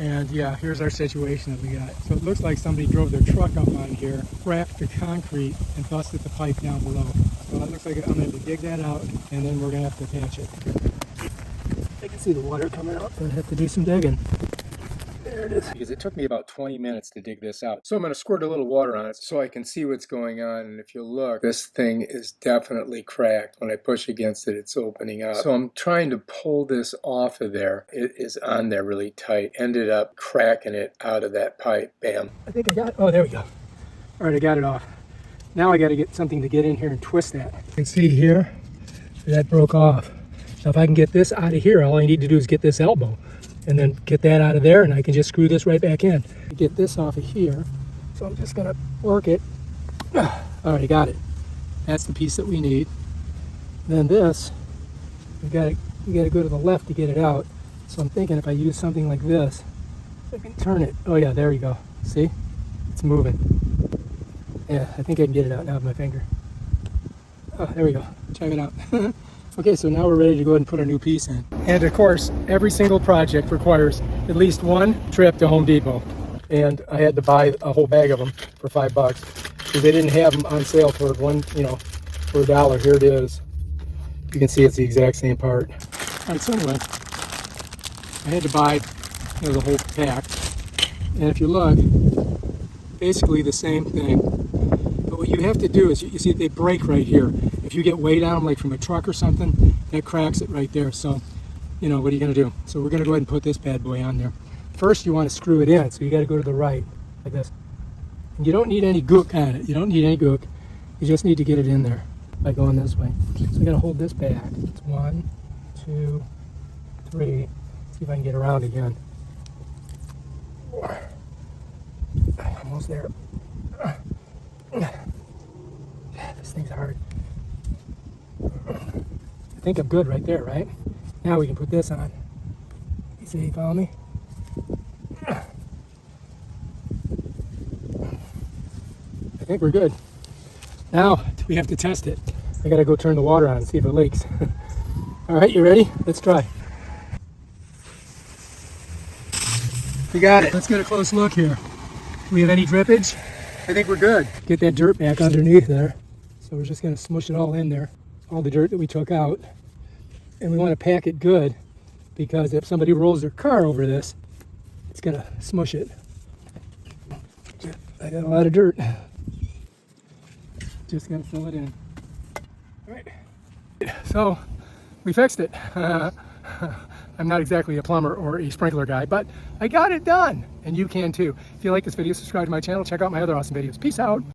And yeah, here's our situation that we got. So it looks like somebody drove their truck up on here, cracked the concrete, and busted the pipe down below. So it looks like I'm going to dig that out, and then we're going to have to patch it. I can see the water coming out, so I have to do some digging. There it is. Because it took me about 20 minutes to dig this out. So I'm going to squirt a little water on it so I can see what's going on. And if you look, this thing is definitely cracked. When I push against it, it's opening up. So I'm trying to pull this off of there. It is on there really tight. Ended up cracking it out of that pipe. Bam. I think I got it. Oh, there we go. All right, I got it off. Now I got to get something to get in here and twist that. You can see here, that broke off. Now if I can get this out of here, all I need to do is get this elbow. And then get that out of there, and I can just screw this right back in. Get this off of here, so I'm just gonna work it. All right, I got it. That's the piece that we need. Then this, we gotta go to the left to get it out. So I'm thinking if I use something like this, I can turn it. Oh yeah, there you go. See, it's moving. Yeah, I think I can get it out now with my finger. Oh, there we go. Check it out. Okay, so now we're ready to go ahead and put our new piece in. And of course, every single project requires at least one trip to Home Depot. And I had to buy a whole bag of them for $5 because they didn't have them on sale for for $1. Here it is. You can see it's the exact same part. All right, so anyway, I had to buy the whole pack. And if you look, basically the same thing. But what you have to do is, you see they break right here. If you get weight on them, like from a truck or something, that cracks it right there. So, what are you going to do? So we're going to go ahead and put this bad boy on there. First, you want to screw it in, so you got to go to the right, like this. And you don't need any gook on it. You don't need any gook. You just need to get it in there by going this way. So I got to hold this back. It's 1, 2, 3. See if I can get around again. 4. Almost there. This thing's hard. I think I'm good right there, right? Now we can put this on. You see, you follow me? I think we're good. Now we have to test it. I gotta go turn the water on and see if it leaks. All right, you ready? Let's try. We got it. Let's get a close look here. Do we have any drippage? I think we're good. Get that dirt back underneath there. So we're just gonna smush it all in there. All the dirt that we took out. And we want to pack it good because if somebody rolls their car over this, it's gonna smush it. I got a lot of dirt. Just gonna fill it in. All right. So we fixed it. I'm not exactly a plumber or a sprinkler guy, but I got it done. And you can too. If you like this video, subscribe to my channel. Check out my other awesome videos. Peace out.